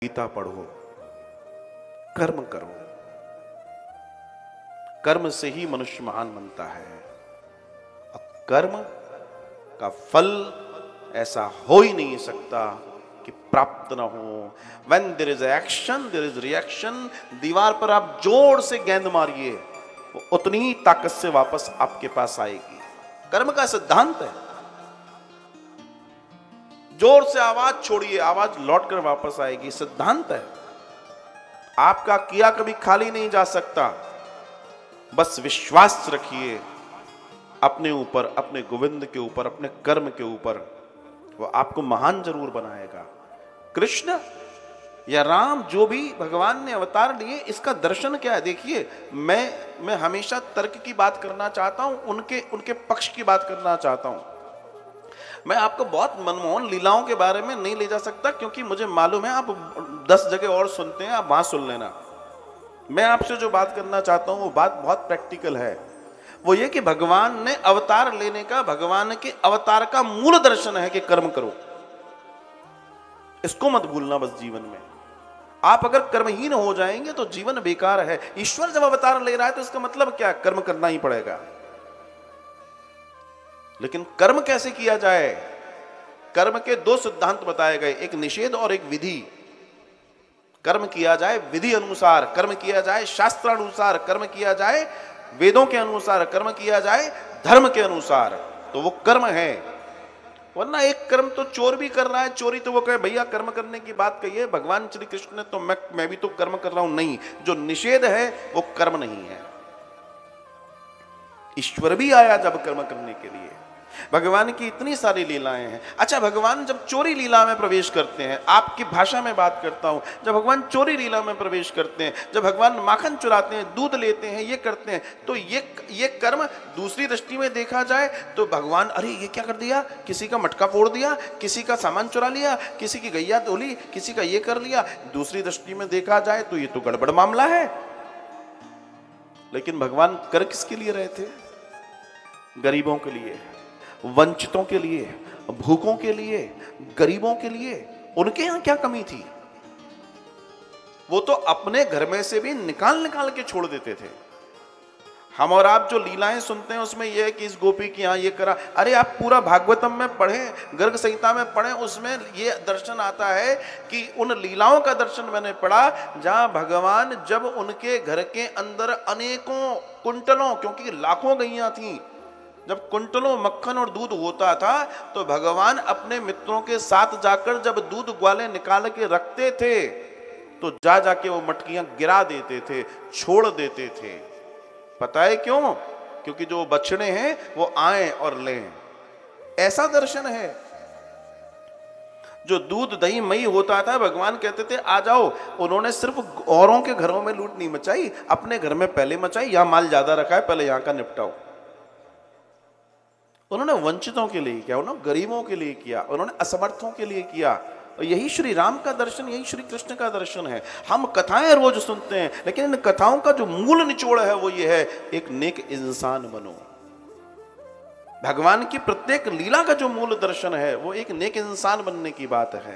गीता पढ़ो, कर्म करो। कर्म से ही मनुष्य महान बनता है और कर्म का फल ऐसा हो ही नहीं सकता कि प्राप्त ना हो। When there is action, there is reaction। दीवार पर आप जोर से गेंद मारिए, वो उतनी ही ताकत से वापस आपके पास आएगी। कर्म का सिद्धांत है। जोर से आवाज छोड़िए, आवाज लौटकर वापस आएगी, सिद्धांत है। आपका किया कभी खाली नहीं जा सकता। बस विश्वास रखिए अपने ऊपर, अपने गोविंद के ऊपर, अपने कर्म के ऊपर। वो आपको महान जरूर बनाएगा। कृष्ण या राम, जो भी भगवान ने अवतार लिए, इसका दर्शन क्या है? देखिए, मैं हमेशा तर्क की बात करना चाहता हूं, उनके पक्ष की बात करना चाहता हूं। मैं आपको बहुत मनमोहन लीलाओं के बारे में नहीं ले जा सकता, क्योंकि मुझे मालूम है आप 10 जगह और सुनते हैं, आप वहां सुन लेना। मैं आपसे जो बात करना चाहता हूं वो बात बहुत प्रैक्टिकल है। वो ये कि भगवान ने अवतार लेने का, भगवान के अवतार का मूल दर्शन है कि कर्म करो। इसको मत भूलना बस जीवन में। आप अगर कर्महीन हो जाएंगे तो जीवन बेकार है। ईश्वर जब अवतार ले रहा है तो इसका मतलब क्या? कर्म करना ही पड़ेगा। लेकिन कर्म कैसे किया जाए? कर्म के 2 सिद्धांत बताए गए, एक निषेध और एक विधि। कर्म किया जाए विधि अनुसार, कर्म किया जाए शास्त्रानुसार, कर्म किया जाए वेदों के अनुसार, कर्म किया जाए धर्म के अनुसार, तो वो कर्म है। वरना एक कर्म तो चोर भी कर रहा है, चोरी तो वो कहे भैया कर्म करने की बात कही है भगवान श्री कृष्ण ने, तो मैं भी तो कर्म कर रहा हूं। नहीं, जो निषेध है वो कर्म नहीं है। ईश्वर भी आया जब कर्म करने के लिए। भगवान की इतनी सारी लीलाएं हैं। अच्छा, भगवान जब चोरी लीला में प्रवेश करते हैं, आपकी भाषा में बात करता हूं, जब भगवान चोरी लीला में प्रवेश करते हैं, जब भगवान माखन चुराते हैं, दूध लेते हैं, ये करते हैं, तो ये कर्म दूसरी दृष्टि में देखा जाए तो भगवान, अरे ये क्या कर दिया, किसी का मटका फोड़ दिया, किसी का सामान चुरा लिया, किसी की गैया तोली, किसी का ये कर लिया। दूसरी दृष्टि में देखा जाए तो ये तो गड़बड़ मामला है। लेकिन भगवान कर किसके लिए रहे थे? गरीबों के लिए, वंचितों के लिए, भूखों के लिए, गरीबों के लिए। उनके यहां क्या कमी थी? वो तो अपने घर में से भी निकाल के छोड़ देते थे। हम और आप जो लीलाएं सुनते हैं उसमें यह है कि इस गोपी की यहां ये करा। अरे आप पूरा भागवतम में पढ़ें, गर्ग संहिता में पढ़ें, उसमें ये दर्शन आता है कि उन लीलाओं का दर्शन मैंने पढ़ा जहां भगवान जब उनके घर के अंदर अनेकों कुंटलों, क्योंकि लाखों गैया थी, जब कुंटलों मक्खन और दूध होता था तो भगवान अपने मित्रों के साथ जाकर जब दूध ग्वाले निकाल के रखते थे तो जाके वो मटकियां गिरा देते थे, छोड़ देते थे। पता है क्यों? क्योंकि जो बछड़े हैं वो आए और लें। ऐसा दर्शन है। जो दूध दही मई होता था, भगवान कहते थे आ जाओ। उन्होंने सिर्फ औरों के घरों में लूट नहीं मचाई, अपने घर में पहले मचाई। यहां माल ज्यादा रखा है, पहले यहां का निपटाओ। उन्होंने वंचितों के लिए किया, उन्होंने गरीबों के लिए किया, उन्होंने असमर्थों के लिए किया। और यही श्री राम का दर्शन, यही श्री कृष्ण का दर्शन है। हम कथाएं रोज सुनते हैं, लेकिन इन कथाओं का जो मूल निचोड़ है वो ये है, एक नेक इंसान बनो। भगवान की प्रत्येक लीला का जो मूल दर्शन है वो एक नेक इंसान बनने की बात है।